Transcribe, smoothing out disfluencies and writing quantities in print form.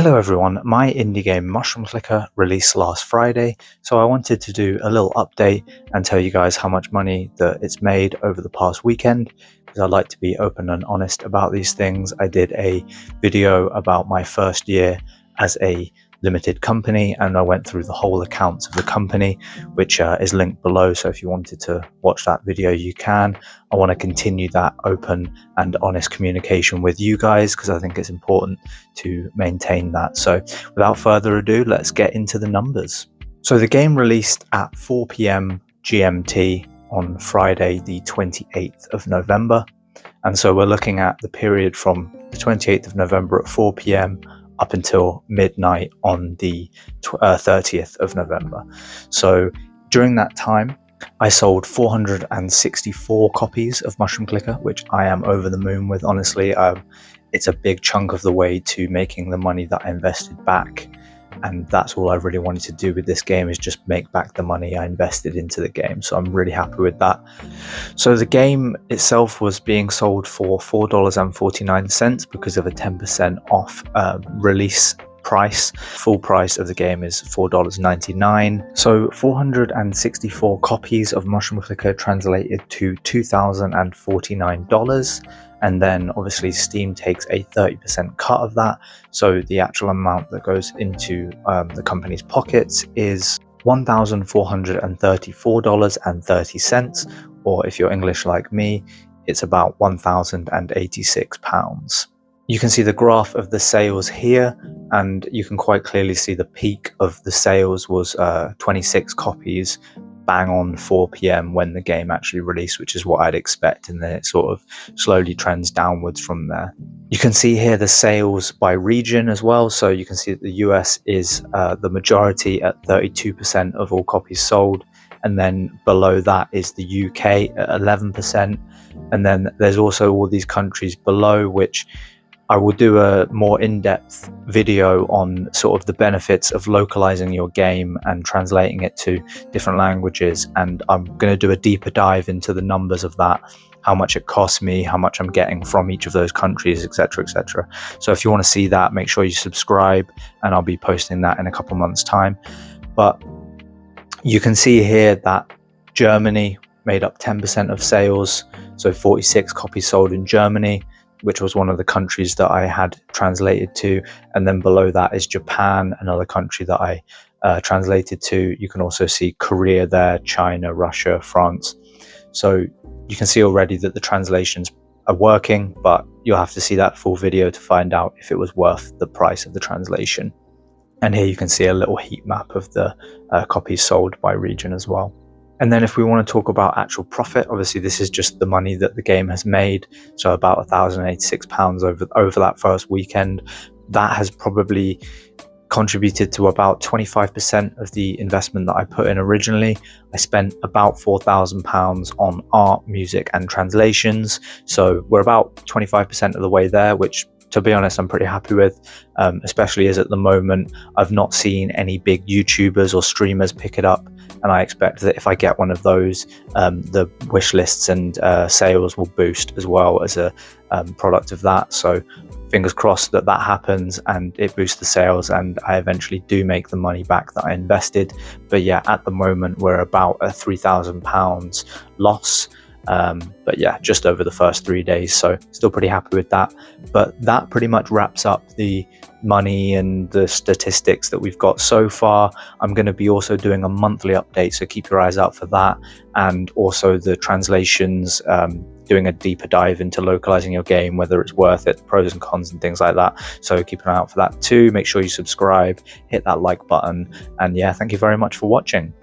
Hello everyone, my indie game Mushroom Clicker released last Friday, so I wanted to do a little update and tell you guys how much money that it's made over the past weekend, because I like to be open and honest about these things. I did a video about my first year as a limited company, and I went through the whole accounts of the company, which is linked below, so if you wanted to watch that video you can. I want to continue that open and honest communication with you guys because I think it's important to maintain that. So without further ado, let's get into the numbers. So the game released at 4 p.m. GMT on Friday the 28th of November, and so we're looking at the period from the 28th of November at 4 p.m. up until midnight on the 30th of November. So during that time, I sold 464 copies of Mushroom Clicker, which I am over the moon with, honestly. It's a big chunk of the way to making the money that I invested back. And that's all I really wanted to do with this game, is just make back the money I invested into the game. So I'm really happy with that. So the game itself was being sold for $4.49 because of a 10% off release price. Full price of the game is $4.99. So 464 copies of Mushroom Clicker translated to $2,049. And then obviously Steam takes a 30% cut of that. So the actual amount that goes into the company's pockets is $1,434.30, or if you're English like me, it's about £1,086. You can see the graph of the sales here, and you can quite clearly see the peak of the sales was 26 copies bang on 4 p.m. when the game actually released, which is what I'd expect, and then it sort of slowly trends downwards from there. You can see here the sales by region as well, so you can see that the US is the majority at 32% of all copies sold, and then below that is the UK at 11%, and then there's also all these countries below, which I will do a more in-depth video on sort of the benefits of localizing your game and translating it to different languages, and I'm going to do a deeper dive into the numbers of that, how much it costs me, how much I'm getting from each of those countries, etc, etc. So if you want to see that, make sure you subscribe, and I'll be posting that in a couple months time. But you can see here that Germany made up 10% of sales, so 46 copies sold in Germany, which was one of the countries that I had translated to. And then below that is Japan, another country that I translated to. You can also see Korea there, China, Russia, France. So you can see already that the translations are working, but you'll have to see that full video to find out if it was worth the price of the translation. And here you can see a little heat map of the copies sold by region as well. And then if we want to talk about actual profit, obviously this is just the money that the game has made. So about £1,086 over that first weekend. That has probably contributed to about 25% of the investment that I put in originally. I spent about £4,000 on art, music and translations. So we're about 25% of the way there, which, to be honest, I'm pretty happy with, especially as at the moment I've not seen any big YouTubers or streamers pick it up, and I expect that if I get one of those, the wish lists and sales will boost as well as a product of that. So fingers crossed that that happens and it boosts the sales and I eventually do make the money back that I invested. But yeah, at the moment we're about a £3,000 loss. But yeah, just over the first 3 days, so still pretty happy with that. But that pretty much wraps up the money and the statistics that we've got so far. I'm going to be also doing a monthly update, so keep your eyes out for that, and also the translations, doing a deeper dive into localizing your game, whether it's worth it, pros and cons and things like that. So keep an eye out for that too. Make sure you subscribe, hit that like button, and yeah, thank you very much for watching.